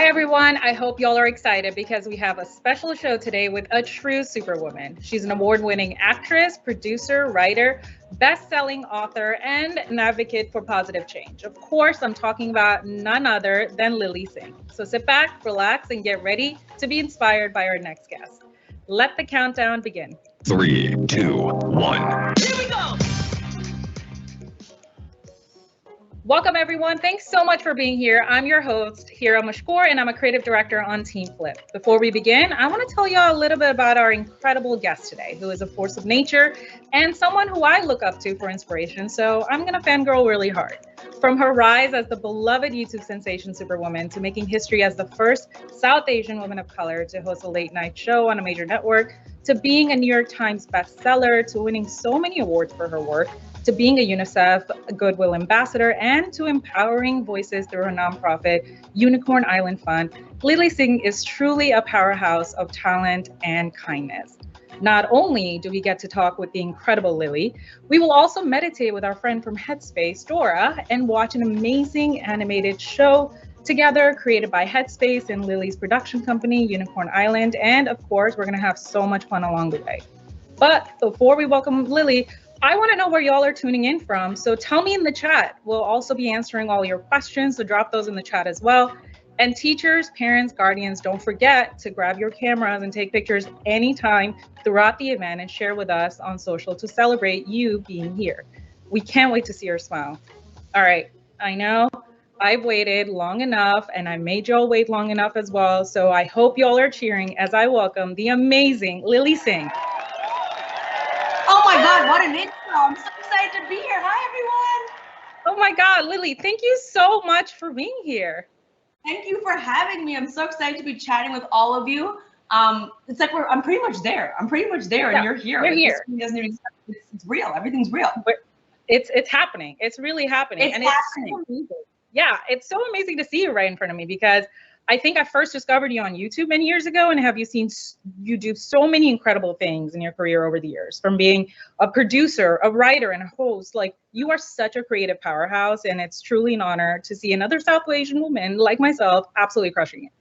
everyone, I hope y'all are excited because we have a special show today with a true superwoman. She's an award-winning actress, producer, writer, best-selling author, and an advocate for positive change. Of course, I'm talking about none other than Lilly Singh. So sit back, relax, and get ready to be inspired by our next guest. Let the countdown begin. 3, 2, 1. Here we go! Welcome, everyone. Thanks so much for being here. I'm your host, Hira Mashkour, and I'm a creative director on Team Flip. Before we begin, I want to tell y'all a little bit about our incredible guest today, who is a force of nature and someone who I look up to for inspiration, so I'm going to fangirl really hard. From her rise as the beloved YouTube sensation Superwoman to making history as the first South Asian woman of color to host a late-night show on a major network, to being a New York Times bestseller, to winning so many awards for her work, to being a UNICEF Goodwill Ambassador, and to empowering voices through her nonprofit, Unicorn Island Fund, Lilly Singh is truly a powerhouse of talent and kindness. Not only do we get to talk with the incredible Lilly, we will also meditate with our friend from Headspace, Dora, and watch an amazing animated show together created by Headspace and Lilly's production company, Unicorn Island. And of course, we're gonna have so much fun along the way. But before we welcome Lilly, I want to know where y'all are tuning in from. So tell me in the chat. We'll also be answering all your questions, so drop those in the chat as well. And teachers, parents, guardians, don't forget to grab your cameras and take pictures anytime throughout the event and share with us on social to celebrate you being here. We can't wait to see your smile. All right, I know I've waited long enough and I made y'all wait long enough as well. So I hope y'all are cheering as I welcome the amazing Lilly Singh. Oh my God, what an intro. I'm so excited to be here. Hi, everyone. Oh my God, Lilly, thank you so much for being here. Thank you for having me. I'm so excited to be chatting with all of you. It's like I'm pretty much there. I'm pretty much there, and you're here. You're here. It's real. Everything's real. It's happening. It's really happening. It's happening. So amazing. Yeah, it's so amazing to see you right in front of me because I think I first discovered you on YouTube many years ago, and have you do so many incredible things in your career over the years, from being a producer, a writer, and a host. Like, you are such a creative powerhouse, and it's truly an honor to see another South Asian woman like myself absolutely crushing it.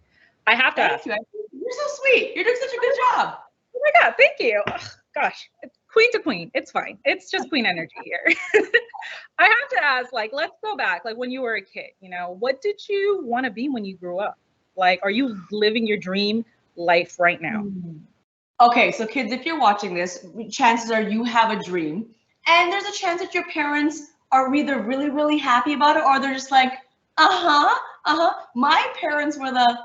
I have to ask. Thank you. You're so sweet. You're doing such a good job. Oh my God, thank you. Ugh, gosh, it's queen to queen. It's fine. It's just queen energy here. I have to ask, like, let's go back. Like, when you were a kid, what did you want to be when you grew up? Like, are you living your dream life right now? Okay, so kids, if you're watching this, chances are you have a dream, and there's a chance that your parents are either really, really happy about it, or they're just like, My parents were the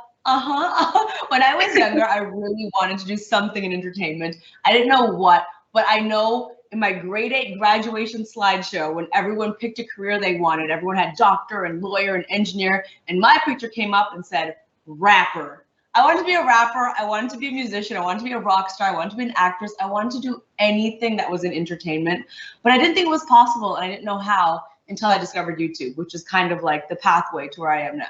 When I was younger, I really wanted to do something in entertainment. I didn't know what, but I know in my grade 8 graduation slideshow, when everyone picked a career they wanted, everyone had doctor and lawyer and engineer, and my picture came up and said, rapper. I wanted to be a rapper. I wanted to be a musician. I wanted to be a rock star. I wanted to be an actress. I wanted to do anything that was in entertainment, but I didn't think it was possible, and I didn't know how until I discovered YouTube, which is kind of like the pathway to where I am now.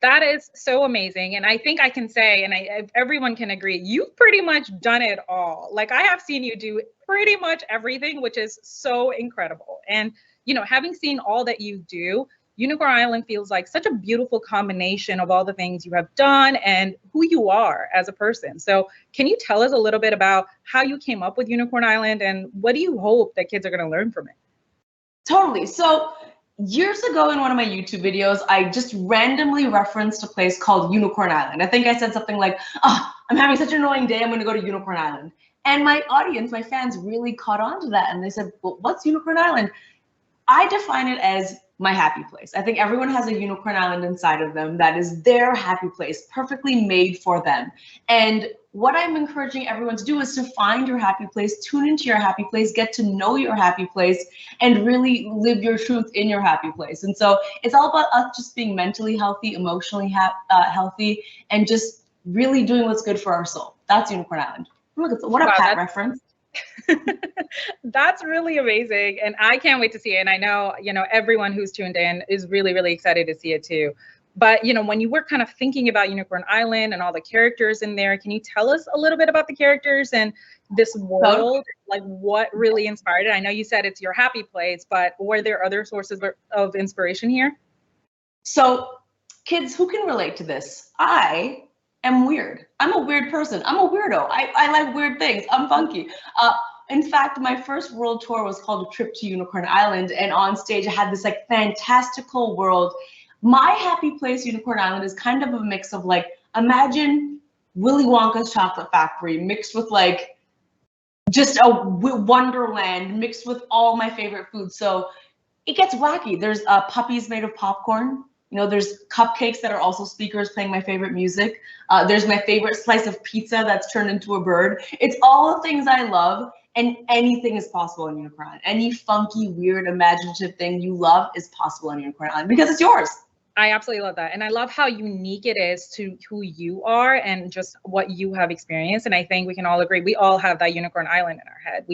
That is so amazing. And I think I can say, and everyone can agree, you've pretty much done it all. Like, I have seen you do pretty much everything, which is so incredible. And, having seen all that you do, Unicorn Island feels like such a beautiful combination of all the things you have done and who you are as a person. So can you tell us a little bit about how you came up with Unicorn Island, and what do you hope that kids are going to learn from it? Totally. So years ago in one of my YouTube videos, I just randomly referenced a place called Unicorn Island. I think I said something like, I'm having such an annoying day, I'm going to go to Unicorn Island. And my audience, my fans really caught on to that. And they said, well, what's Unicorn Island? I define it as my happy place. I think everyone has a unicorn island inside of them that is their happy place, perfectly made for them. And what I'm encouraging everyone to do is to find your happy place, tune into your happy place, get to know your happy place, and really live your truth in your happy place. And so it's all about us just being mentally healthy, emotionally healthy, and just really doing what's good for our soul. That's Unicorn Island. Look, what a Pat reference. That's really amazing, and I can't wait to see it. And I know, everyone who's tuned in is really, really excited to see it too. But when you were kind of thinking about Unicorn Island and all the characters in there, can you tell us a little bit about the characters and this world? Like, what really inspired it? I know you said it's your happy place, but were there other sources of inspiration here? So kids, who can relate to this? I am weird. I'm a weird person. I'm a weirdo. I like weird things. I'm funky. In fact, my first world tour was called A Trip to Unicorn Island, and on stage I had this like fantastical world. My happy place, Unicorn Island, is kind of a mix of like, imagine Willy Wonka's chocolate factory mixed with like just a wonderland mixed with all my favorite foods. So it gets wacky. There's puppies made of popcorn. You know, there's cupcakes that are also speakers playing my favorite music. There's my favorite slice of pizza that's turned into a bird. It's all the things I love, and anything is possible on Unicorn Island. Any funky, weird, imaginative thing you love is possible on Unicorn Island because it's yours. I absolutely love that. And I love how unique it is to who you are and just what you have experienced. And I think we can all agree, we all have that Unicorn Island in our head.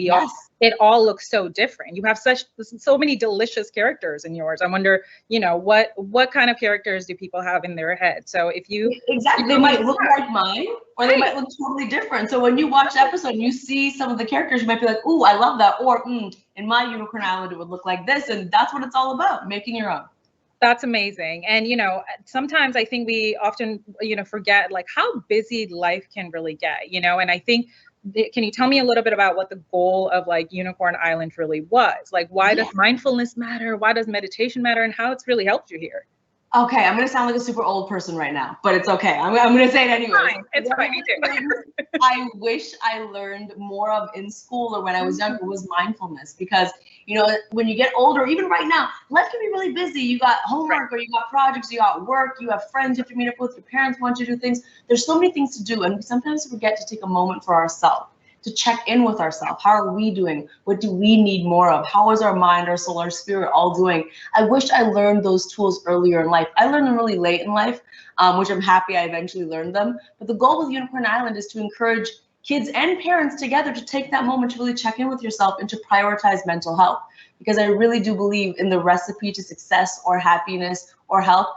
It all looks so different. You have so many delicious characters in yours. I wonder, you know, what kind of characters do people have in their head? So if you exactly, they might look like mine, or they might look totally different. So when you watch the episode and you see some of the characters, you might be like, "Ooh, I love that," or in my Unicorn Island, it would look like this. And that's what it's all about, making your own. That's amazing. And, you know, sometimes I think we often, you know, forget like how busy life can really get, you know, and I think, can you tell me a little bit about what the goal of like Unicorn Island really was? Like, why does mindfulness matter? Why does meditation matter, and how it's really helped you here? Okay, I'm gonna sound like a super old person right now, but it's okay. I'm gonna say it anyway. It's fine, me too. I wish I learned more of in school or when I was younger was mindfulness, because you know, when you get older, even right now, life can be really busy. You got homework, or you got projects, you got work, you have friends you have to meet up with, your parents want you to do things. There's so many things to do, and we sometimes forget to take a moment for ourselves, to check in with ourselves. How are we doing? What do we need more of? How is our mind, our soul, our spirit all doing? I wish I learned those tools earlier in life. I learned them really late in life, which I'm happy I eventually learned them. But the goal with Unicorn Island is to encourage kids and parents together to take that moment to really check in with yourself and to prioritize mental health. Because I really do believe in the recipe to success or happiness or health.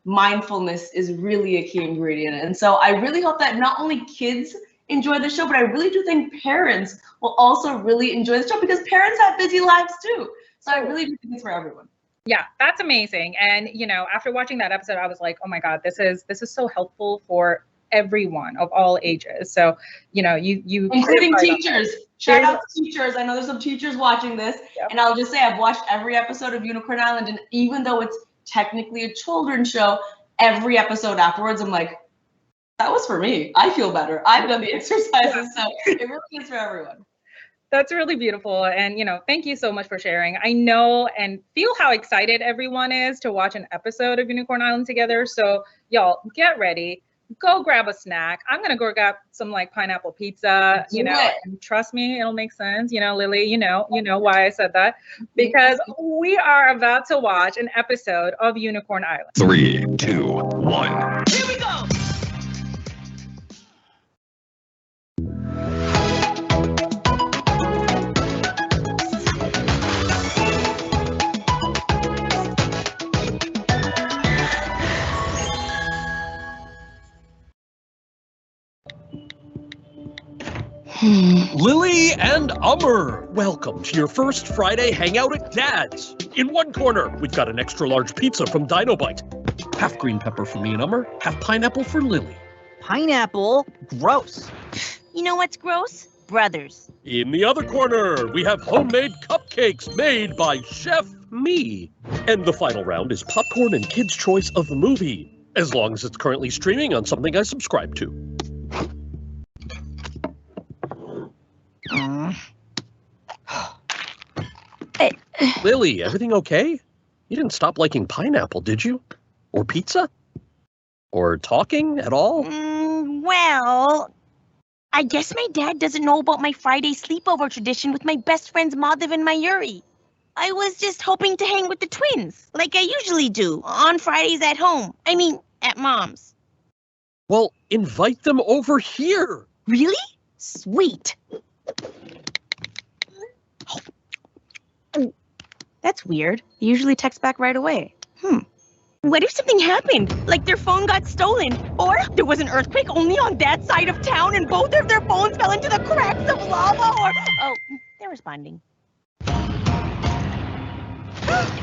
Mindfulness is really a key ingredient. And so I really hope that not only kids enjoy the show, but I really do think parents will also really enjoy the show, because parents have busy lives too. So I really do think it's for everyone. Yeah, that's amazing. And you know, after watching that episode, I was like, oh my God, this is so helpful for everyone of all ages. So, you know, you including teachers. Shout out to teachers. I know there's some teachers watching this. Yep. And I'll just say I've watched every episode of Unicorn Island, and even though it's technically a children's show, every episode afterwards, I'm like, that was for me. I feel better. I've done the exercises, so it really is for everyone. That's really beautiful. And, you know, thank you so much for sharing. I know and feel how excited everyone is to watch an episode of Unicorn Island together. So y'all get ready, go grab a snack. I'm going to go grab some like pineapple pizza, you know, and trust me, it'll make sense. You know, Lily, you know why I said that, because we are about to watch an episode of Unicorn Island. 3, 2, 1. Here we go. Lily and Ummer, welcome to your first Friday hangout at Dad's. In one corner, we've got an extra large pizza from Dino Bite. Half green pepper for me and Ummer, half pineapple for Lily. Pineapple? Gross. You know what's gross? Brothers. In the other corner, we have homemade cupcakes made by Chef Me. And the final round is popcorn and kids' choice of the movie, as long as it's currently streaming on something I subscribe to. Lily, everything okay? You didn't stop liking pineapple, did you? Or pizza? Or talking at all? Well, I guess my dad doesn't know about my Friday sleepover tradition with my best friends Madhav and Mayuri. I was just hoping to hang with the twins, like I usually do, on Fridays at home. I mean, at Mom's. Well, invite them over here. Really? Sweet. That's weird. They usually text back right away. What if something happened? Like their phone got stolen? Or there was an earthquake only on that side of town and both of their phones fell into the cracks of lava? Or... Oh, they're responding.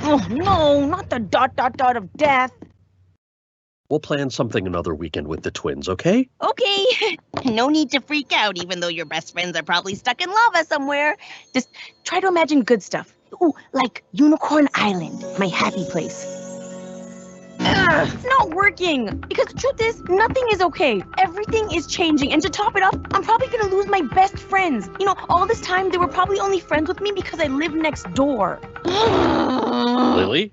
Oh no, not the ... of death. We'll plan something another weekend with the twins, okay? Okay. No need to freak out, even though your best friends are probably stuck in lava somewhere. Just try to imagine good stuff. Ooh, like Unicorn Island, my happy place. It's not working. Because the truth is, nothing is okay. Everything is changing. And to top it off, I'm probably going to lose my best friends. You know, all this time, they were probably only friends with me because I live next door. Lily?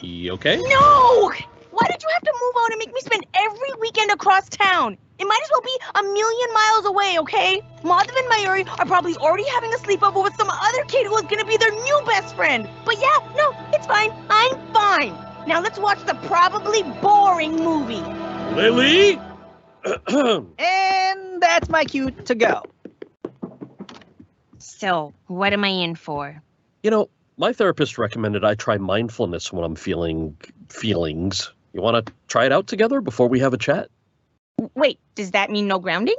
You okay? No! Why did you have to move out and make me spend every weekend across town? It might as well be a million miles away, okay? Madhav and Mayuri are probably already having a sleepover with some other kid who is gonna be their new best friend. But yeah, no, it's fine. I'm fine. Now let's watch the probably boring movie. Lily? And that's my cue to go. So, what am I in for? You know, my therapist recommended I try mindfulness when I'm feeling feelings. You want to try it out together before we have a chat? Wait, does that mean no grounding?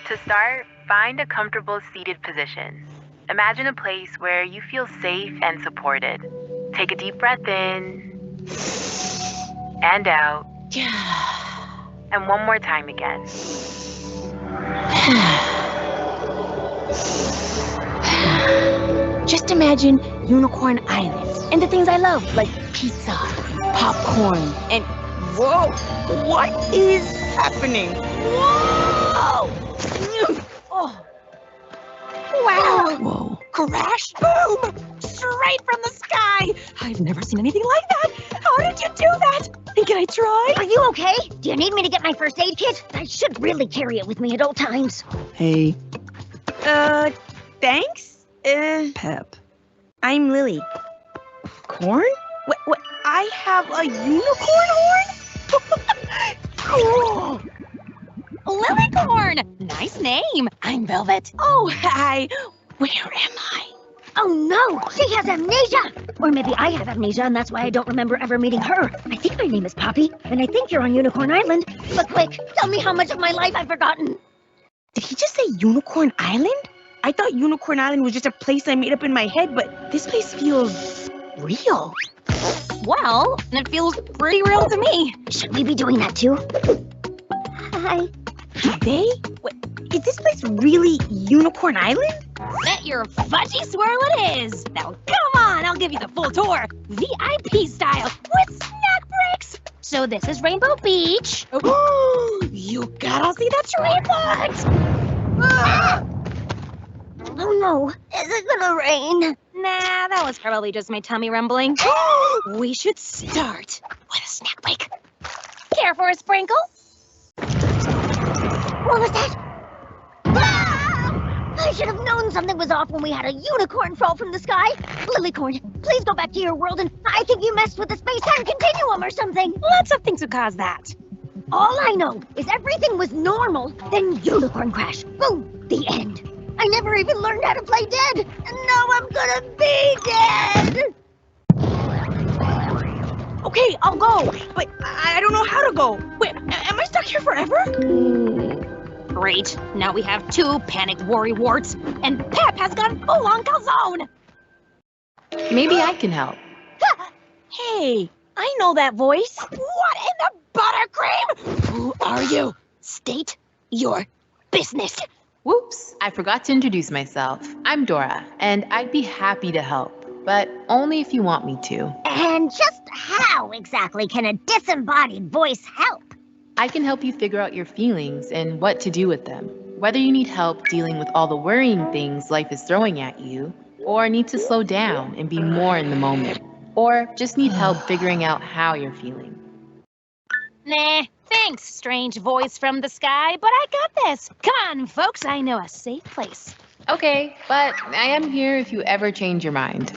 To start, find a comfortable seated position. Imagine a place where you feel safe and supported. Take a deep breath in and out. And one more time again. Just imagine Unicorn Island and the things I love, like pizza, popcorn, and whoa, what is happening? Whoa! Oh. Wow! Whoa. Crash! Boom! Straight from the sky! I've never seen anything like that. How did you do that? Can I try? Are you okay? Do you need me to get my first aid kit? I should really carry it with me at all times. Hey, Thanks? Pep. I'm Lily. Corn? What? I have a unicorn horn? Cool! Lilycorn! Nice name. I'm Velvet. Oh, hi. Where am I? Oh no, she has amnesia! Or maybe I have amnesia and that's why I don't remember ever meeting her. I think my name is Poppy, and I think you're on Unicorn Island. But quick, tell me how much of my life I've forgotten. Did he just say Unicorn Island? I thought Unicorn Island was just a place I made up in my head, but this place feels real. Well, it feels pretty real to me. Should we be doing that too? Hi. Do they? What, is this place really Unicorn Island? Bet your fudgy swirl it is. Now come on, I'll give you the full tour. VIP style with snack breaks. So this is Rainbow Beach. You gotta see the triplet! Oh no, is it gonna rain? Nah, that was probably just my tummy rumbling. We should start with a snack break. Care for a sprinkle? What was that? Ah! I should have known something was off when we had a unicorn fall from the sky. Lilycorn, please go back to your world, and I think you messed with the space-time continuum or something. Lots of things could cause that. All I know is everything was normal, then unicorn crash. Boom, the end. I never even learned how to play dead, and now I'm gonna be dead! Okay, I'll go, but I don't know how to go. Wait, am I stuck here forever? Great, now we have 2 panicked worrywarts, and Pep has gone full-on calzone! Maybe I can help. Hey, I know that voice. What in the buttercream? Who are you? State your business. Whoops, I forgot to introduce myself. I'm Dora, and I'd be happy to help, but only if you want me to. And just how exactly can a disembodied voice help? I can help you figure out your feelings and what to do with them. Whether you need help dealing with all the worrying things life is throwing at you, or need to slow down and be more in the moment, or just need help figuring out how you're feeling. Nah, thanks, strange voice from the sky, but I got this. Come on, folks, I know a safe place. Okay, but I am here if you ever change your mind.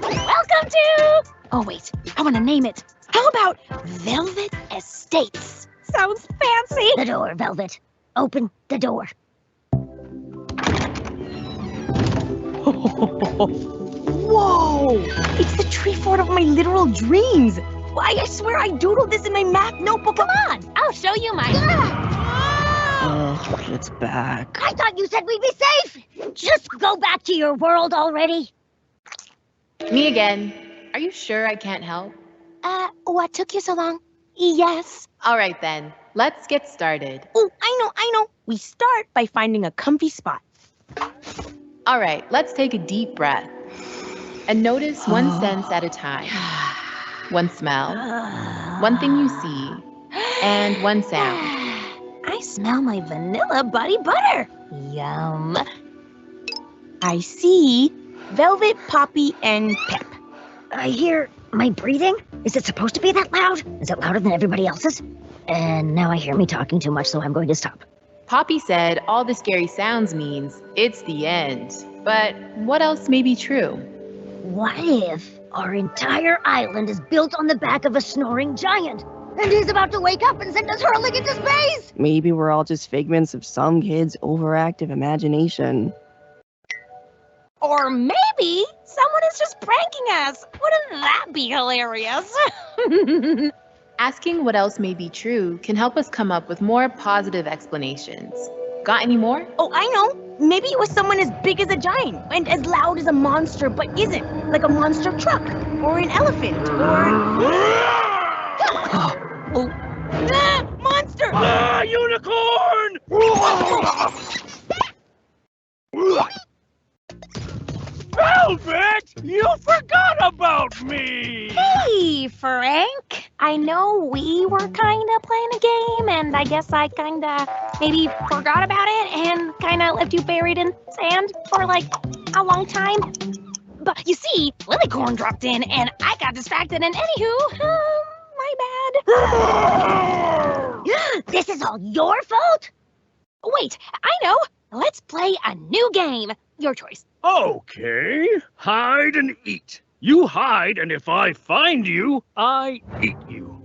Welcome to... Oh, wait, I want to name it. How about Velvet Estates? Sounds fancy. The door, Velvet. Open the door. Whoa! It's the tree fort of my literal dreams. Why, I swear I doodled this in my math notebook. Come on, I'll show you my... Oh, it's back. I thought you said we'd be safe. Just go back to your world already. Me again. Are you sure I can't help? What took you so long? Yes. All right then, let's get started. Oh, I know. We start by finding a comfy spot. All right, let's take a deep breath and notice one sense at a time. One smell, one thing you see, and one sound. I smell my vanilla body butter. Yum. I see velvet, poppy, and pep. I hear my breathing. Is it supposed to be that loud? Is it louder than everybody else's? And now I hear me talking too much, so I'm going to stop. Poppy said all the scary sounds means it's the end. But what else may be true? What if our entire island is built on the back of a snoring giant? And he's about to wake up and send us hurling into space! Maybe we're all just figments of some kid's overactive imagination. Or maybe someone is just pranking us. Wouldn't that be hilarious? Asking what else may be true can help us come up with more positive explanations. Got any more? Oh, I know. Maybe it was someone as big as a giant and as loud as a monster, but isn't. Like a monster truck or an elephant or... Oh. Ah, monster! Ah, unicorn! Velvet, you forgot about me! Hey, Frank. I know we were kind of playing a game, and I guess I kind of maybe forgot about it and kind of left you buried in sand for like a long time. But you see, Lillicorn dropped in, and I got distracted, and anywho, my bad. This is all your fault? Wait, I know. Let's play a new game. Your choice. Okay, hide and eat. You hide, and if I find you, I eat you.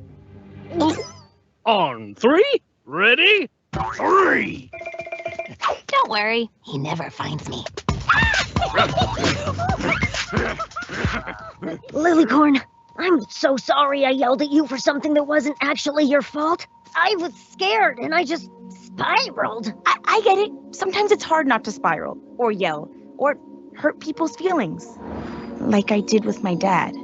On 3, ready? 3! Don't worry, he never finds me. Lillicorn, I'm so sorry I yelled at you for something that wasn't actually your fault. I was scared and I just spiraled. I get it. Sometimes it's hard not to spiral, or yell, or hurt people's feelings. Like I did with my dad.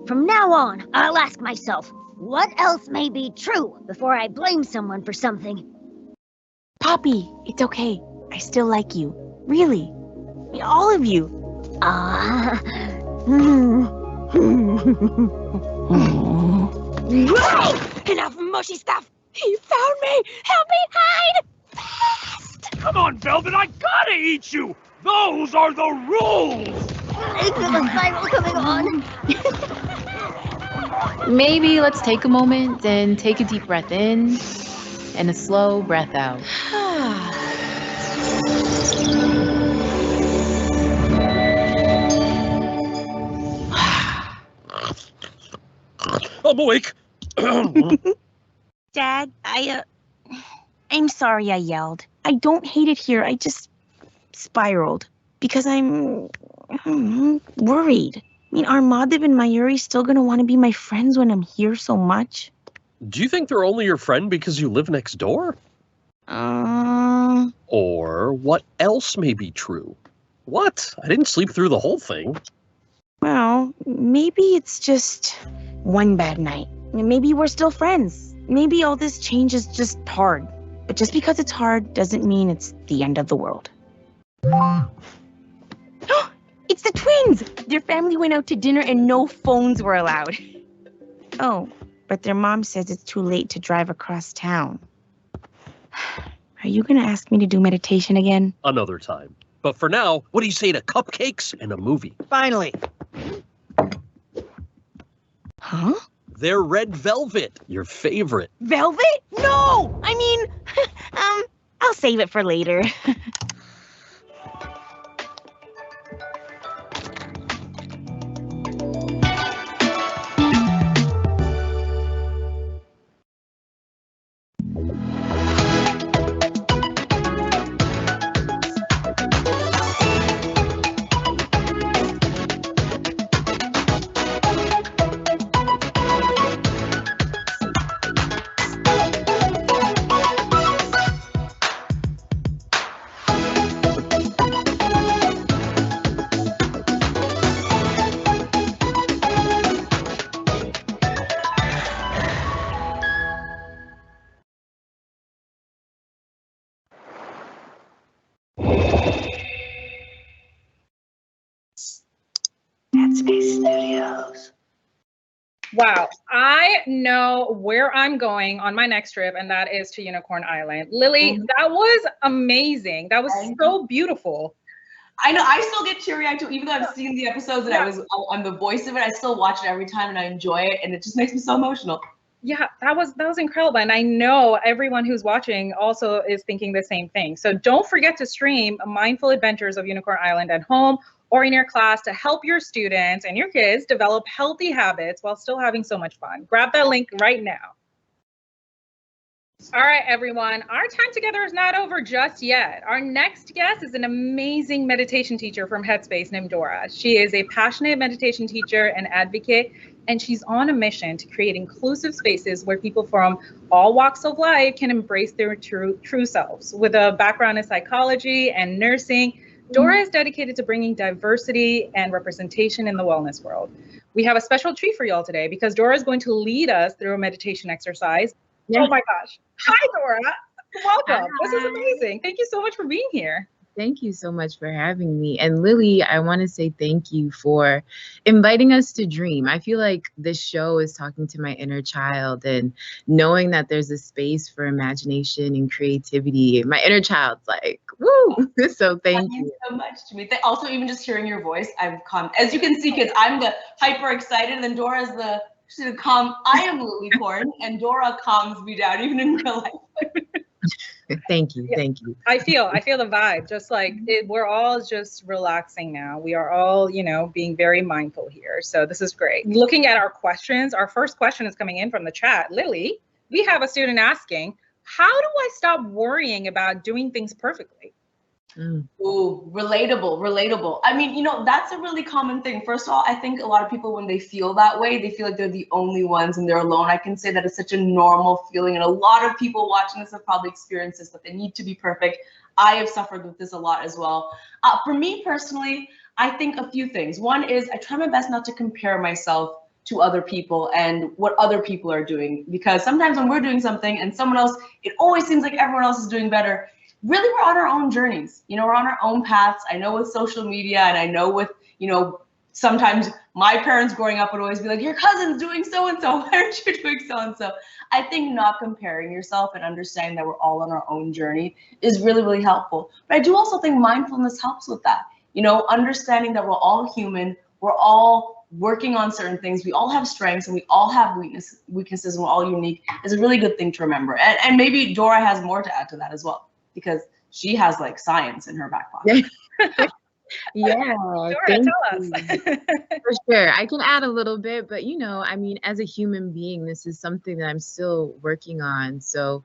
From now on, I'll ask myself, what else may be true before I blame someone for something? Poppy, it's okay. I still like you. Really. All of you. Enough mushy stuff! He found me! Help me hide! Fast! Come on, Velvet, I gotta eat you! Those are the rules! I feel a spiral coming on. Maybe let's take a moment and take a deep breath in and a slow breath out. I'm awake. Dad, I'm sorry I yelled. I don't hate it here. I just spiraled because I'm worried. I mean, are Madhav and Mayuri still gonna want to be my friends when I'm here so much? Do you think they're only your friend because you live next door? Or what else may be true? What? I didn't sleep through the whole thing. Well, maybe it's just one bad night. Maybe we're still friends. Maybe all this change is just hard. But just because it's hard doesn't mean it's the end of the world. It's the twins! Their family went out to dinner and no phones were allowed. Oh, but their mom says it's too late to drive across town. Are you gonna ask me to do meditation again? Another time. But for now, what do you say to cupcakes and a movie? Finally. Huh? They're red velvet, your favorite. Velvet? No! I mean, I'll save it for later. Wow, I know where I'm going on my next trip, and that is to Unicorn Island. Lily, that was amazing. That was so beautiful. I know, I still get teary-eyed too, even though I've seen the episodes and I'm the voice of it, I still watch it every time and I enjoy it, and it just makes me so emotional. Yeah, that was incredible. And I know everyone who's watching also is thinking the same thing. So don't forget to stream Mindful Adventures of Unicorn Island at home or in your class to help your students and your kids develop healthy habits while still having so much fun. Grab that link right now. All right, everyone, our time together is not over just yet. Our next guest is an amazing meditation teacher from Headspace named Dora. She is a passionate meditation teacher and advocate, and she's on a mission to create inclusive spaces where people from all walks of life can embrace their true selves. With a background in psychology and nursing, Dora is dedicated to bringing diversity and representation in the wellness world. We have a special treat for y'all today because Dora is going to lead us through a meditation exercise. Yeah. Oh my gosh. Hi, Dora. Welcome. Hi. This is amazing. Thank you so much for being here. Thank you so much for having me. And Lily, I want to say thank you for inviting us to dream. I feel like this show is talking to my inner child, and knowing that there's a space for imagination and creativity. My inner child's like, woo! So thank you so much to me. Also, even just hearing your voice, I've come. As you can see, kids, I'm the hyper excited, and then Dora's the calm. I am Lily Corn, and Dora calms me down, even in real life. Thank you. Thank you. I feel the vibe, just like we're all just relaxing now. We are all, being very mindful here. So this is great. Looking at our questions, our first question is coming in from the chat. Lily, we have a student asking, how do I stop worrying about doing things perfectly? Ooh, relatable. I mean, that's a really common thing. First of all, I think a lot of people, when they feel that way, they feel like they're the only ones and they're alone. I can say that it's such a normal feeling, and a lot of people watching this have probably experienced this, but they need to be perfect. I have suffered with this a lot as well. For me personally, I think a few things. One is I try my best not to compare myself to other people and what other people are doing, because sometimes when we're doing something and someone else, it always seems like everyone else is doing better. Really, we're on our own journeys. We're on our own paths. I know with social media, and I know with, sometimes my parents growing up would always be like, your cousin's doing so-and-so, why aren't you doing so-and-so? I think not comparing yourself and understanding that we're all on our own journey is really, really helpful. But I do also think mindfulness helps with that. Understanding that we're all human, we're all working on certain things, we all have strengths and we all have weaknesses, and we're all unique is a really good thing to remember. And maybe Dora has more to add to that as well, because she has like science in her back pocket. Yeah, Dora, tell us. For sure. I can add a little bit, but as a human being, this is something that I'm still working on. So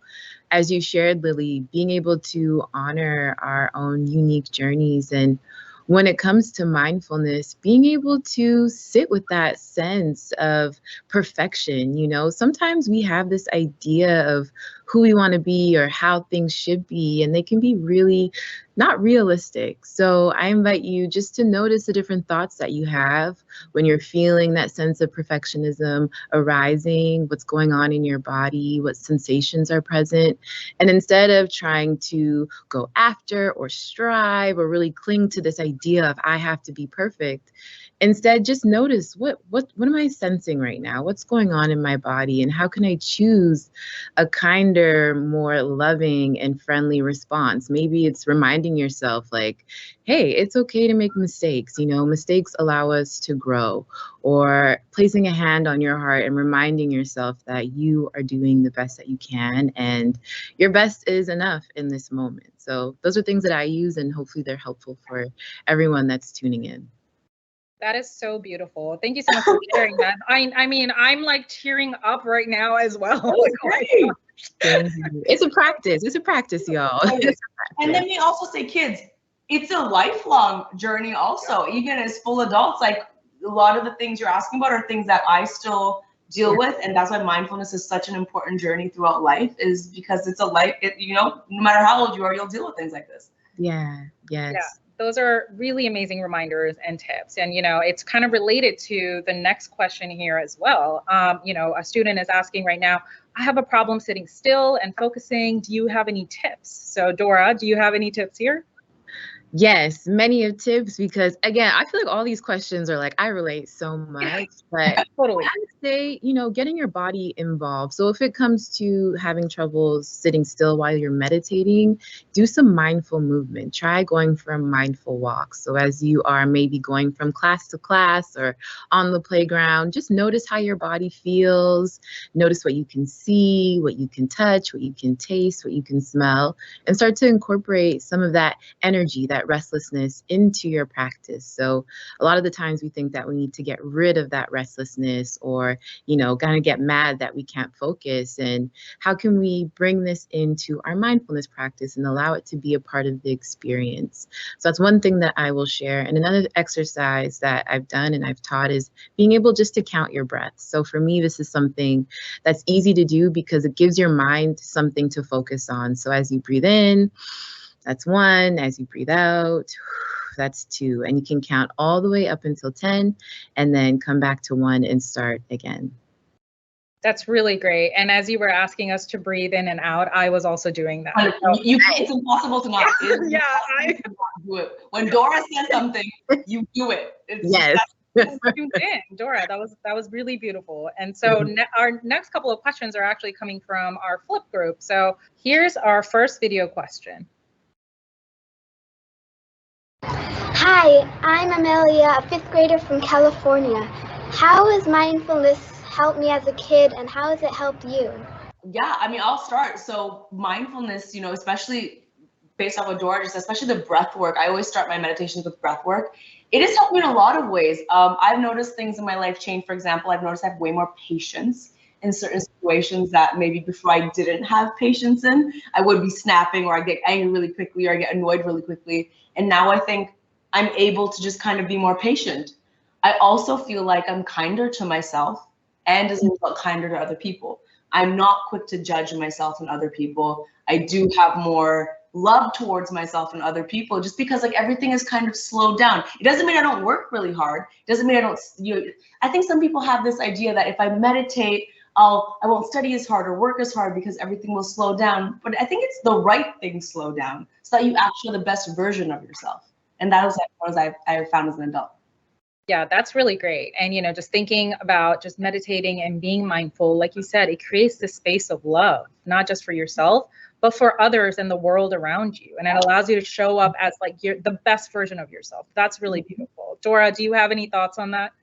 as you shared, Lily, being able to honor our own unique journeys, and when it comes to mindfulness, being able to sit with that sense of perfection. Sometimes we have this idea of who we want to be or how things should be, and they can be really not realistic. So I invite you just to notice the different thoughts that you have when you're feeling that sense of perfectionism arising, what's going on in your body, what sensations are present. And instead of trying to go after or strive or really cling to this idea of I have to be perfect, instead just notice what am I sensing right now? What's going on in my body, and how can I choose a kinder, more loving and friendly response? Maybe it's reminding yourself like, hey, it's okay to make mistakes. Mistakes allow us to grow, or placing a hand on your heart and reminding yourself that you are doing the best that you can and your best is enough in this moment. So those are things that I use, and hopefully they're helpful for everyone that's tuning in. That is so beautiful. Thank you so much for sharing that. I mean, I'm like tearing up right now as well. It's a practice. It's a practice, y'all. And then we also say, kids, it's a lifelong journey also. Even as full adults, like a lot of the things you're asking about are things that I still deal with. And that's why mindfulness is such an important journey throughout life, is because it's a life, no matter how old you are, you'll deal with things like this. Yeah. Yes. Yeah. Those are really amazing reminders and tips. And, it's kind of related to the next question here as well. A student is asking right now, I have a problem sitting still and focusing. Do you have any tips? So Dora, do you have any tips here? Yes, many of tips, because again, I feel like all these questions are like, I relate so much, but Totally. I would say, getting your body involved. So if it comes to having trouble sitting still while you're meditating, do some mindful movement. Try going for a mindful walk. So as you are maybe going from class to class or on the playground, just notice how your body feels. Notice what you can see, what you can touch, what you can taste, what you can smell, and start to incorporate some of that energy, that restlessness into your practice. So a lot of the times we think that we need to get rid of that restlessness or, kind of get mad that we can't focus. And how can we bring this into our mindfulness practice and allow it to be a part of the experience? So that's one thing that I will share. And another exercise that I've done and I've taught is being able just to count your breaths. So for me, this is something that's easy to do because it gives your mind something to focus on. So as you breathe in, that's 1. As you breathe out, that's 2. And you can count all the way up until 10 and then come back to 1 and start again. That's really great. And as you were asking us to breathe in and out, I was also doing that. It's impossible to not. Yeah, do it. When Dora says something, you do it. Yes. Dora, that was really beautiful. And so our next couple of questions are actually coming from our flip group. So here's our first video question. Hi, I'm Amelia, a 5th grader from California. How has mindfulness helped me as a kid, and how has it helped you? Yeah, I'll start. So mindfulness, especially based off of Dora, just especially the breath work. I always start my meditations with breath work. It has helped me in a lot of ways. I've noticed things in my life change. For example, I've noticed I have way more patience in certain situations that maybe before I didn't have patience in. I would be snapping, or I get angry really quickly, or I get annoyed really quickly. And now I think I'm able to just kind of be more patient. I also feel like I'm kinder to myself and as a result kinder to other people. I'm not quick to judge myself and other people. I do have more love towards myself and other people, just because like everything is kind of slowed down. It doesn't mean I don't work really hard. It doesn't mean I don't, I think some people have this idea that if I meditate, I won't study as hard or work as hard because everything will slow down. But I think it's the right thing to slow down so that you actually are the best version of yourself. And that was what I found as an adult. Yeah, that's really great. And, just thinking about just meditating and being mindful, like you said, it creates this space of love, not just for yourself, but for others and the world around you. And it allows you to show up as like the best version of yourself. That's really beautiful. Dora, do you have any thoughts on that?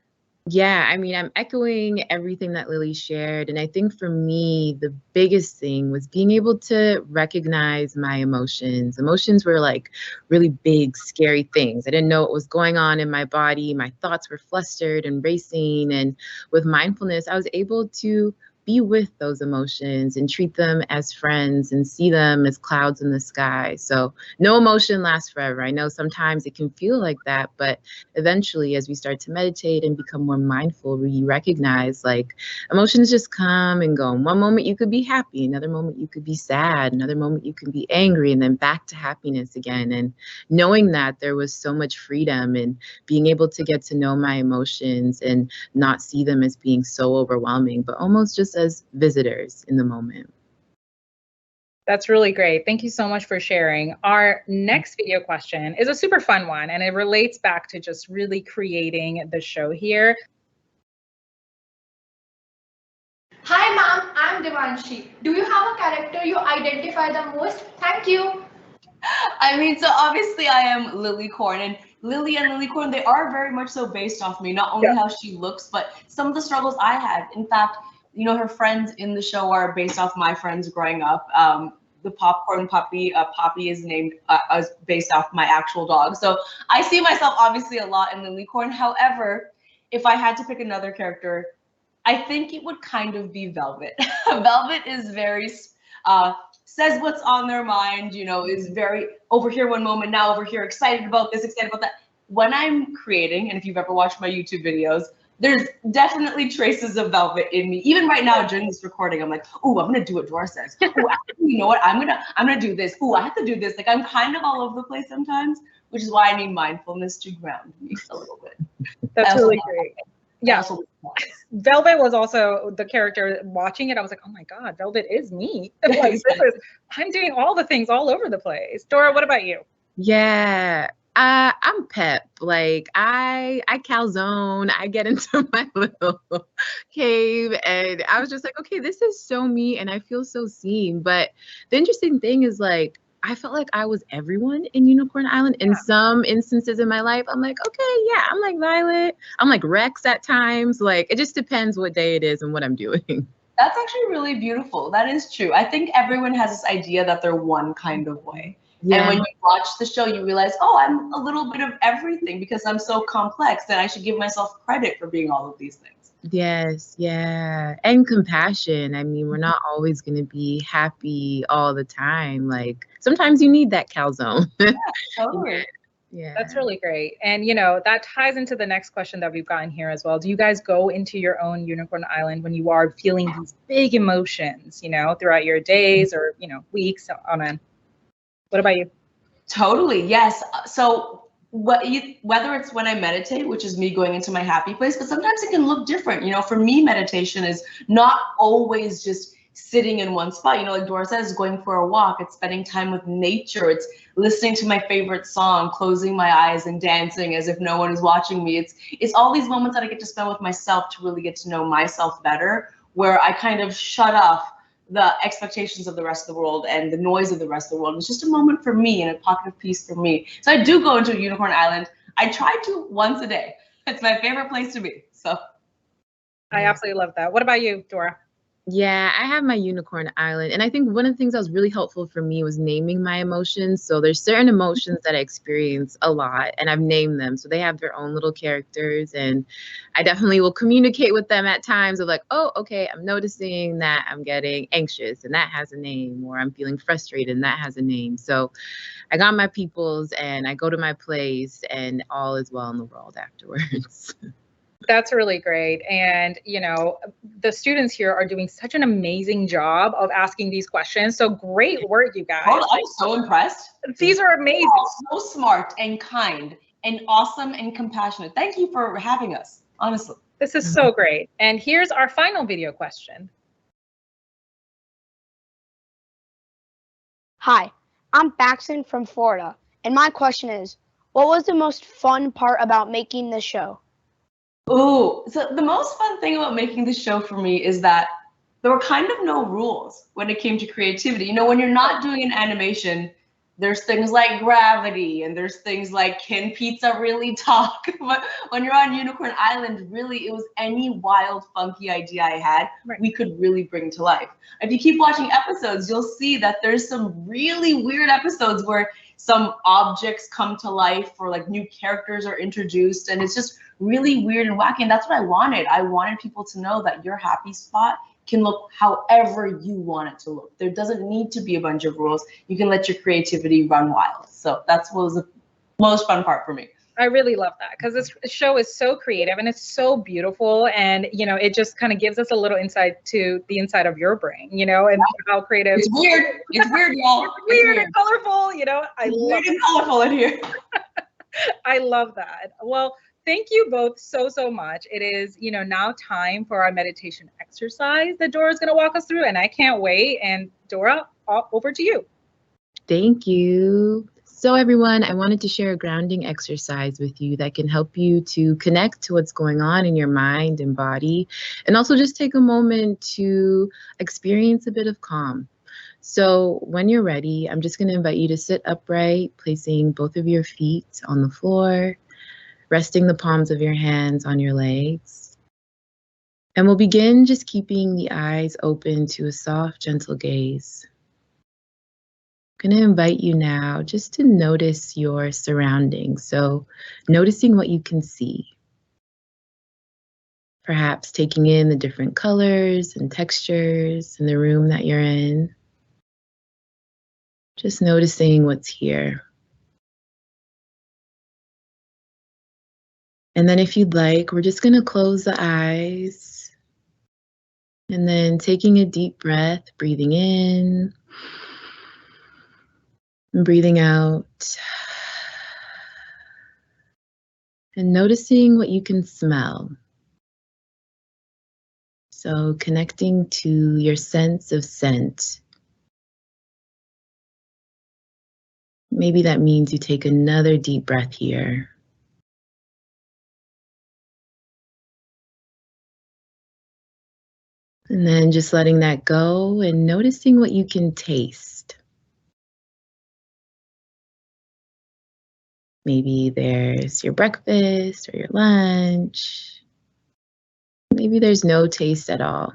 Yeah, I'm echoing everything that Lilly shared. And I think for me, the biggest thing was being able to recognize my emotions. Emotions were like really big, scary things. I didn't know what was going on in my body. My thoughts were flustered and racing. And with mindfulness, I was able to be with those emotions and treat them as friends and see them as clouds in the sky. So no emotion lasts forever. I know sometimes it can feel like that, but eventually as we start to meditate and become more mindful, we recognize like emotions just come and go. In one moment you could be happy, another moment you could be sad, another moment you can be angry, and then back to happiness again. And knowing that there was so much freedom and being able to get to know my emotions and not see them as being so overwhelming, but almost just as visitors in the moment. That's really great. Thank you so much for sharing. Our next video question is a super fun one, and it relates back to just really creating the show here. Hi ma'am, I'm Devanshi. Do you have a character you identify the most? Thank you. So obviously I am Lillicorn, and Lilly and Lillicorn, they are very much so based off me, not only how she looks, but some of the struggles I had. In fact, her friends in the show are based off my friends growing up. The popcorn puppy, Poppy, is named based off my actual dog. So I see myself obviously a lot in Lillicorn. However, if I had to pick another character, I think it would kind of be Velvet. Velvet is very, says what's on their mind, is very over here one moment, now over here, excited about this, excited about that. When I'm creating, and if you've ever watched my YouTube videos, there's definitely traces of Velvet in me. Even right now during this recording, I'm like, "Ooh, I'm gonna do what Dora says. Ooh, you know what? I'm gonna do this. Ooh, I have to do this." Like I'm kind of all over the place sometimes, which is why I need mindfulness to ground me a little bit. That's really great. Yeah, Velvet was also the character watching it. I was like, "Oh my God, Velvet is me." Like, I'm doing all the things all over the place. Dora, what about you? Yeah. I'm pep. Like I calzone. I get into my little cave, and I was just like, okay, this is so me, and I feel so seen. But the interesting thing is, like, I felt like I was everyone in Unicorn Island. In some instances in my life, I'm like, okay, yeah, I'm like Violet. I'm like Rex at times. Like, it just depends what day it is and what I'm doing. That's actually really beautiful. That is true. I think everyone has this idea that they're one kind of way. Yeah. And when you watch the show, you realize, oh, I'm a little bit of everything because I'm so complex, and I should give myself credit for being all of these things. Yes, yeah. And compassion. I mean, we're not always going to be happy all the time. Like, sometimes you need that calzone. Yeah, totally. Yeah. That's really great. And, you know, that ties into the next question that we've gotten here as well. Do you guys go into your own Unicorn Island when you are feeling these big emotions, you know, throughout your days or, you know, weeks on end? What about you? Totally, yes. So whether it's when I meditate, which is me going into my happy place, but sometimes it can look different. You know, for me, meditation is not always just sitting in one spot. You know, like Dora says, going for a walk. It's spending time with nature. It's listening to my favorite song, closing my eyes and dancing as if no one is watching me. It's all these moments that I get to spend with myself to really get to know myself better, where I kind of shut off the expectations of the rest of the world and the noise of the rest of the world. It's just a moment for me and a pocket of peace for me. So I do go into a Unicorn Island. I try to once a day. It's my favorite place to be. So I absolutely love that. What about you, Dora? Yeah, I have my Unicorn Island. And I think one of the things that was really helpful for me was naming my emotions. So there's certain emotions that I experience a lot, and I've named them. So they have their own little characters, and I definitely will communicate with them at times of like, oh, okay, I'm noticing that I'm getting anxious and that has a name, or I'm feeling frustrated and that has a name. So I got my peoples and I go to my place and all is well in the world afterwards. That's really great. And, you know, the students here are doing such an amazing job of asking these questions. So great work, you guys. Oh, I'm so impressed. These are amazing. So smart and kind and awesome and compassionate. Thank you for having us, honestly. This is so great. And here's our final video question. Hi, I'm Paxton from Florida. And my question is, what was the most fun part about making the show? Ooh, so the most fun thing about making the show for me is that there were kind of no rules when it came to creativity. You know, when you're not doing an animation, there's things like gravity and there's things like, can pizza really talk? But when you're on Unicorn Island, really, it was any wild, funky idea I had, we could really bring to life. If you keep watching episodes, you'll see that there's some really weird episodes where some objects come to life or like new characters are introduced, and it's just really weird and wacky. And that's what I wanted. I wanted people to know that your happy spot can look however you want it to look. There doesn't need to be a bunch of rules. You can let your creativity run wild. So that's what was the most fun part for me. I really love that because this show is so creative and it's so beautiful, and you know, it just kind of gives us a little insight to the inside of your brain, you know, and how creative. It's weird. It's weird, y'all. It's weird and colorful, you know. I love weird and colorful in here. I love that. Well, thank you both so much. It is, you know, now time for our meditation exercise that Dora's going to walk us through, and I can't wait. And Dora, over to you. Thank you. So everyone, I wanted to share a grounding exercise with you that can help you to connect to what's going on in your mind and body, and also just take a moment to experience a bit of calm. So when you're ready, I'm just going to invite you to sit upright, placing both of your feet on the floor, resting the palms of your hands on your legs. And we'll begin just keeping the eyes open to a soft, gentle gaze. I'm going to invite you now just to notice your surroundings. So noticing what you can see. Perhaps taking in the different colors and textures in the room that you're in. Just noticing what's here. And then if you'd like, we're just going to close the eyes. And then taking a deep breath, breathing in. And breathing out, and noticing what you can smell. So connecting to your sense of scent. Maybe that means you take another deep breath here. And then just letting that go and noticing what you can taste. Maybe there's your breakfast or your lunch. Maybe there's no taste at all.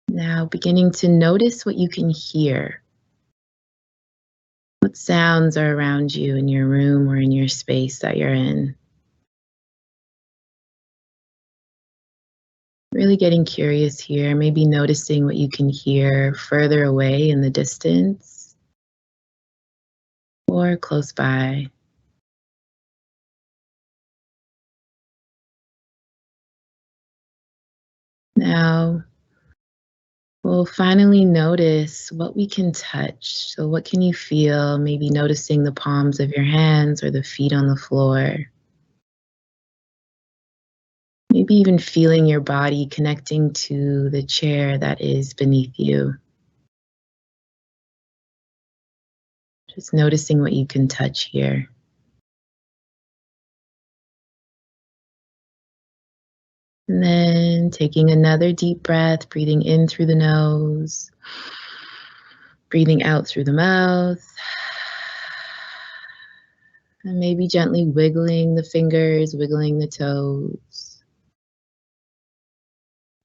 Now beginning to notice what you can hear. What sounds are around you in your room or in your space that you're in. Really getting curious here, maybe noticing what you can hear further away in the distance or close by. Now, we'll finally notice what we can touch. So what can you feel? Maybe noticing the palms of your hands or the feet on the floor. Maybe even feeling your body connecting to the chair that is beneath you. Just noticing what you can touch here. And then taking another deep breath, breathing in through the nose, breathing out through the mouth. And maybe gently wiggling the fingers, wiggling the toes.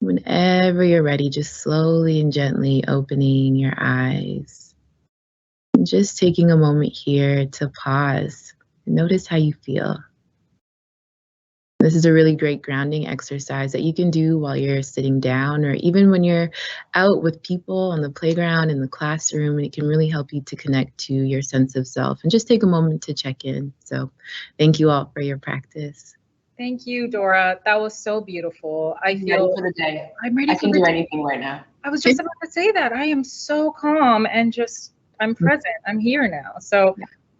Whenever you're ready, just slowly and gently opening your eyes. And just taking a moment here to pause and notice how you feel. This is a really great grounding exercise that you can do while you're sitting down or even when you're out with people on the playground, in the classroom, and it can really help you to connect to your sense of self and just take a moment to check in. So thank you all for your practice. Thank you, Dora. That was so beautiful. I feel ready for the day. I'm ready. I can do anything right now. I was just about to say that. I am so calm and just, I'm present. I'm here now. So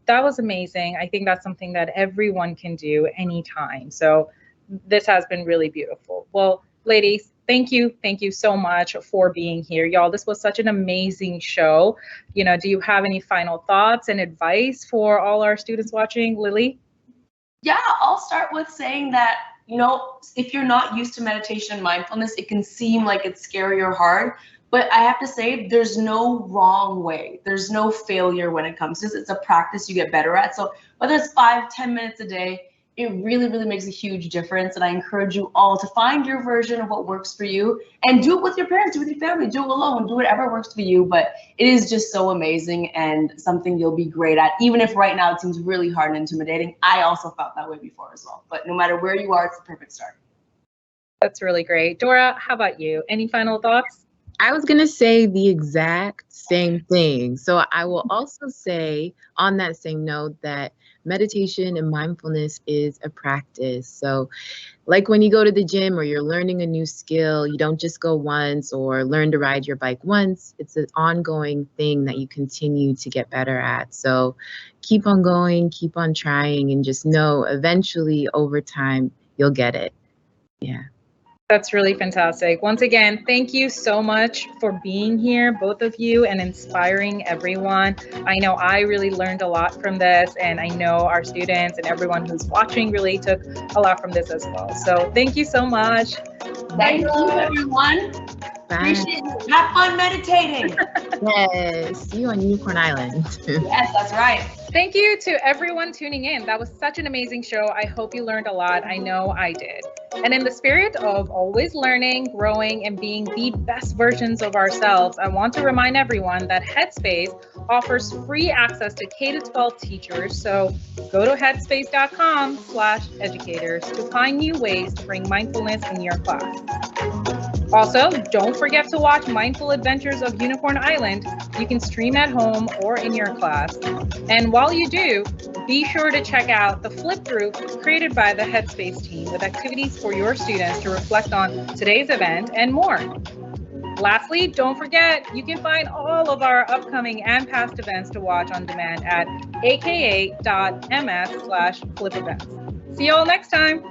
that was amazing. I think that's something that everyone can do anytime. So this has been really beautiful. Well, ladies, thank you. Thank you so much for being here. Y'all, this was such an amazing show. You know, do you have any final thoughts and advice for all our students watching? Lily? Yeah, I'll start with saying that, you know, if you're not used to meditation and mindfulness, it can seem like it's scary or hard. But I have to say, there's no wrong way. There's no failure when it comes to this. It's a practice you get better at. So whether it's 5-10 minutes a day, it really, really makes a huge difference. And I encourage you all to find your version of what works for you and do it with your parents, do it with your family, do it alone, do whatever works for you. But it is just so amazing and something you'll be great at. Even if right now it seems really hard and intimidating. I also felt that way before as well. But no matter where you are, it's the perfect start. That's really great. Dora, how about you? Any final thoughts? I was going to say the exact same thing. So I will also say on that same note that meditation and mindfulness is a practice. So like when you go to the gym or you're learning a new skill, you don't just go once or learn to ride your bike once. It's an ongoing thing that you continue to get better at. So keep on going, keep on trying, and just know eventually over time, you'll get it. Yeah. That's really fantastic. Once again, thank you so much for being here, both of you, and inspiring everyone. I know I really learned a lot from this, and I know our students and everyone who's watching really took a lot from this as well. So thank you so much. Thank you, everyone. Bye. Have fun meditating. Yes, see you on Unicorn Island. Yes, that's right. Thank you to everyone tuning in. That was such an amazing show. I hope you learned a lot. I know I did. And in the spirit of always learning, growing, and being the best versions of ourselves, I want to remind everyone that Headspace offers free access to K-12 teachers. So go to headspace.com/educators to find new ways to bring mindfulness in your class. Also, don't forget to watch Mindful Adventures of Unicorn Island. You can stream at home or in your class. And while you do, be sure to check out the Flip group created by the Headspace team with activities for your students to reflect on today's event and more. Lastly, don't forget, you can find all of our upcoming and past events to watch on demand at aka.ms/flip events. See you all next time.